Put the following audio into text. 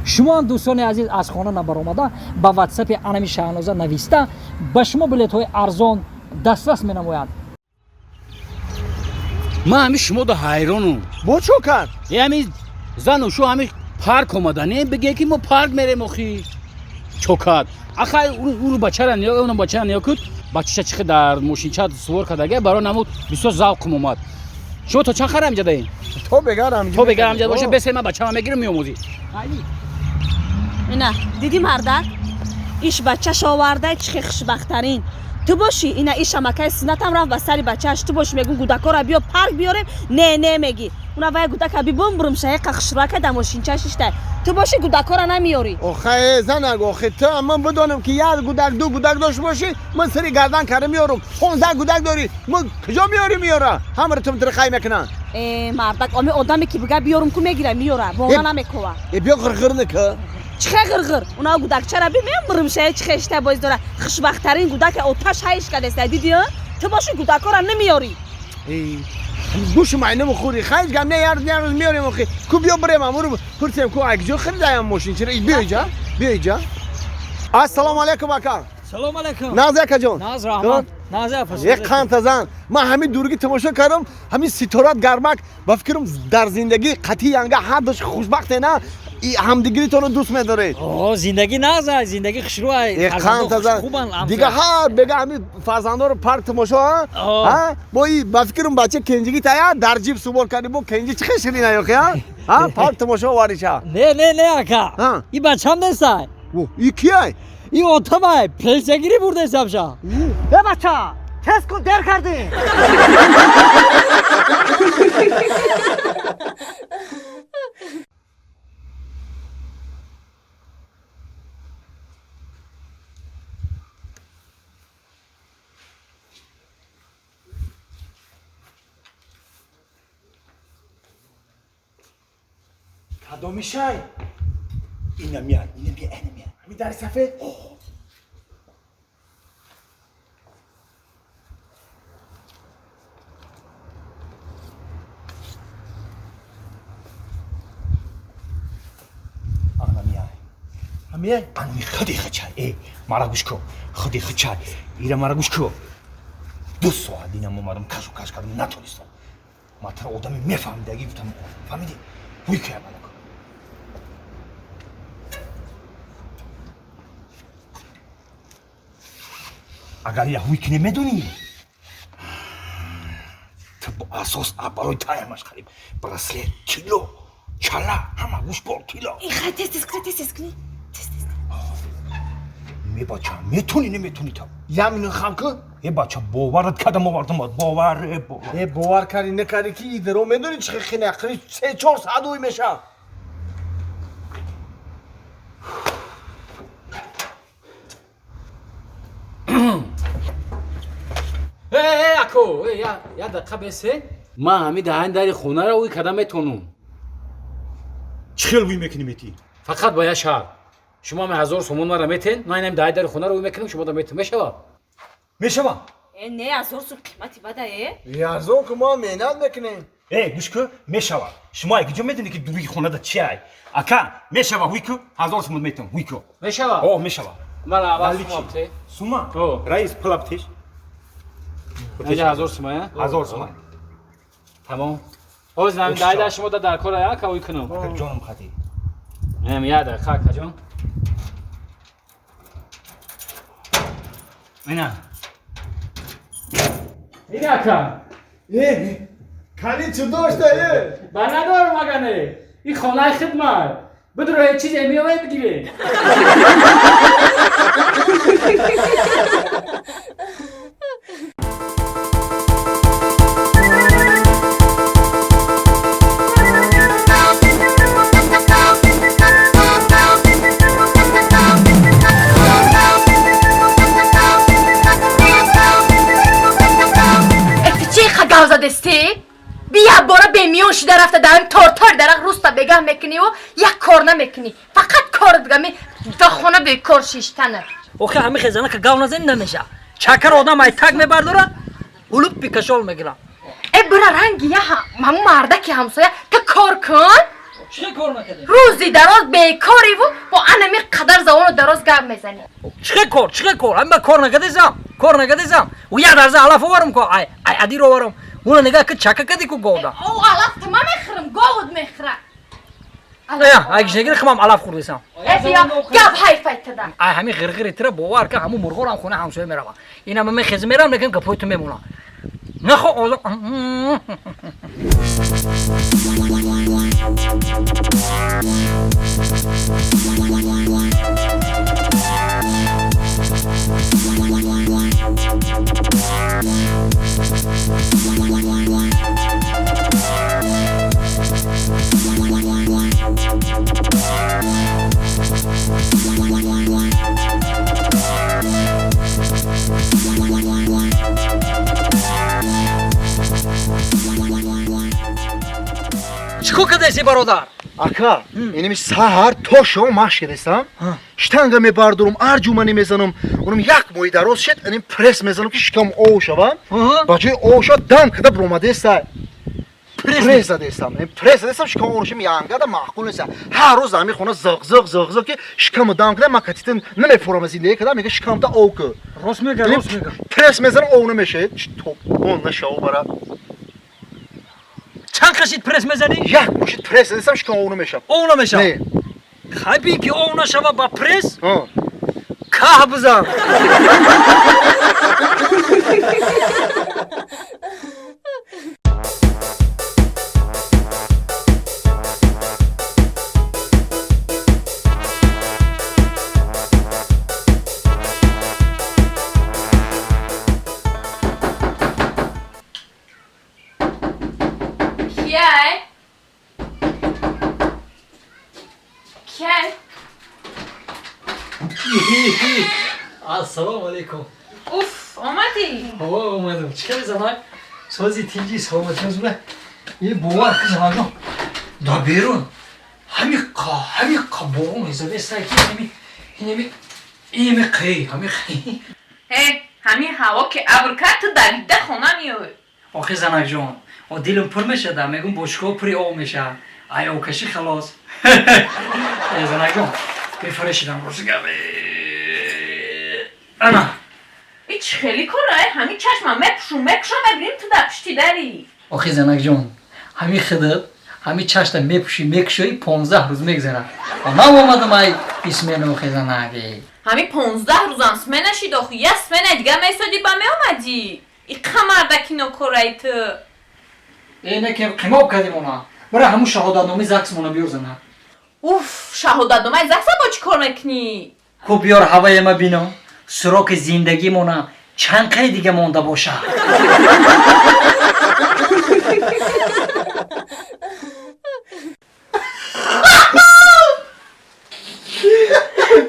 شما دوستان عزیز از خانه نبرآمده با واتساپ انمی شاهنوزه نویسته به شما بلیط های ارزان دسترس می نماید. من همیشه شما دا حیرانم. با چو کرد؟ همین زن و شو همیشه پارک اومده نه بگه که ما پارک میریم اخی چوکات آخه اون بچه را نیا اون بچه را نیا کد بچه چخه در ماشینچه سوار کردگه برای نمود بسیار ذوقم اومد. شما تو چند خر همجا دهی؟ تو بگرم تو بگرم همجا باشه بسه من بچه ها میگیرم میاموزی. اینا دیدی مردک؟ ایش بچه‌ش آورده چه خوشبخت‌ترین تو باشی. اینا ایش شمکه سینتم رفت و سری بچه‌اش تو باشی میگون گودکا را بیا پارک بیاریم نه میگی اونا وای گودک بی بم برم شه قخشراکه د ماشینچه ششته تو باشی گودکا را نمیاری. آخه زنگ آخه تو من بدونم که یاد گودک دو گودک داشت باشی من سری گردن کردم میارم 15 گودک داری من کجا میاره همه رو تم خای میکنن. مردک امی آدمی که بگه بیارم کو میگیره میاره واقعا نمیکوه. بیا غرغر نکه چه غرغر اونا گودک چرا بی میمرم شه چه اشته باز داره خوشبخت‌ترین گودک آتش هایش کرده دیدی تو باشی گودکا را نمیاری. گوش معنی مخوری خیلی گم نه یار میاریم اخی کو بیا بریم امرو پرسیم کو اگه خریدم ماشین چرا بیا اینجا السلام علیکم اکا. سلام علیکم. نازک جان. ناز رحمت. ناز افس. یک خانت زن من همین دورگی تماشا کردم همین ستارات گرمک با فکرم در زندگی قطعی انگا هر دوش خوشبخت نه همدیگری تو رو دوست می‌داره. زندگی نازه زندگی خشروه. یک خانت زن دیگه ها بگه همین فرزندا رو پارک تماشا ها با این با فکرم بچه کنجگی تایا در جیب سوار کردی با کنجی چه خشری نه ها پارک تماشا واریشا. نه اکا این بچه هم نیست. این کیه؟ این آتمه پلسگیری برده حسابشا. بچه تست کن در کردی. کدوم میشای؟ اینا میاد همین در صفحه میای امی خودی خچای مرا گوش کو خودی خچای ایره مرا گوش کو دو ساعت اینم اومدم کاش کردم نتونستم ما تر آدمی میفهمیدگی گفتم فهمیدی وی که عمل کن اگر یه وی که نمیدونی تو با اساس برای تایمش خریم برسله کیلو چلا همه گوش بار کیلو این خیلی تست کنی می بچه میتونی نمیتونی تو یمین خم کن ای بچه باورت کردم آوردم باور کردی نکردی که ایده رو میدونی چه خیلی اخری 3-4 ساعت دوی میشه اکو یا دقیقه بسه من همین دهن در خونه رو اوی کدم میتونم چخیل وی میکنی میتی فقط باید شهر شما همه 1000 سومون مرا میتین من اینم دهن در خونه رو اوی میکنم شما دا میتون میشوا نه 1000 سو قیمتی بده یازو که ما مینت میکنیم گوش که میشوا شما اگه جو میدونی که دوی خونه دا چی ای اکا میشوا وی که 1000 سومون میتون وی که میشوا میشوا من اول سوما رئیس پلاپتش اینجا 1000 سومه 1000 سومه تمام اوز نمی دایده شما در کار یا کوی کنم جانم خاطی نمی یاد خاک جان اینا کن کاری چه داشته با ندارم مگنه این خانه خدمت بدرو هیچ چیز میوه بگیره دستی بیا برو به میون شده رفته دارم تار درق روستا بگه میکنی و یک کار نمیکنی فقط کار دیگه می دخونه به کار شیشتنه اوخه همه خزانه که گاو نزن نمیشه چکر آدم ای تگ میبرداره اولوب پی کشال میگیرم ای برا رنگی یا همون مرده که همسایه که کار کن چه کار نکردی؟ روزی دراز بیکاری و با انمی قدر زبان دراز گپ میزنی. چه کار؟ هم کار نکردم. و یه درزه علف آورم که ای عدی رو آورم. اون نگاه که چکه کردی که گودا. او علف تمام میخرم گود میخرم. اگه نگیری خمام علف خوردیسم. بیا گپ حیفت تدم. همین غرغری تره باور که همون مرغورم خونه همسایه میروم. اینا من خیز میرم نگم که پایتون میمونم. نه خب چیکار کردی برادر؟ Aka, benim sahar toşo maş gedesam. Ştanga me bardurum, arjumani mezanım. Onun yak moy daros şet, enim pres mezanım ki şkam oşava. Bacı oşa dank da bromadesa. Pres desam. Pres desam şkam oşum yanga da maqul nesa. Her roz zami xona zıg ki şkam dank da makatitin ne me foramazinde kadar me şkam da oku. Rosmega. Pres mezanım onu meşe. Top onunla şov bara. چند کشید پرس میزنی؟ یک مشت پرس desam şkam onu meşe. اونو میشم. Ne? خبی که اونو شوا با پرس Ha. که بزن. السلام علیکم. اوف آمدی. اومدم. چیکار زنای؟ سازی تیجی صحبت می‌کنه. یه باور که زنای دا بیرون. همین بارون میزنه سعی اینمی قی قی. همین هوا که ابر کرد تو دویده خونه میای. آخه زنک جان دلم پر میشه ده میگم بشکا پری آب میشه ای آکشی خلاص. زنک جان بفرشیدم روز گبه انا ایچ خیلی کاره همین چشمم مپشون ببینیم تو در پشتی داری. آخه زنک جان همین خدت همین چشم مکشوی 15 روز میگذره اما اومدم ای اسمینو آخه زنک همین 15 روز اسمه نشید آخه یه اسمه دیگه میسادی با می اومدی ای قمردکی نکره تو اینه که قماب کردیم اونا برای همون شهادتنامه زکس مونا بیار زنه. اوف شهادتنامه زکس با چی کار میکنی؟ خب بیار هوای ما بینم سراغ زندگی مونا چند قی دیگه مونده باشه.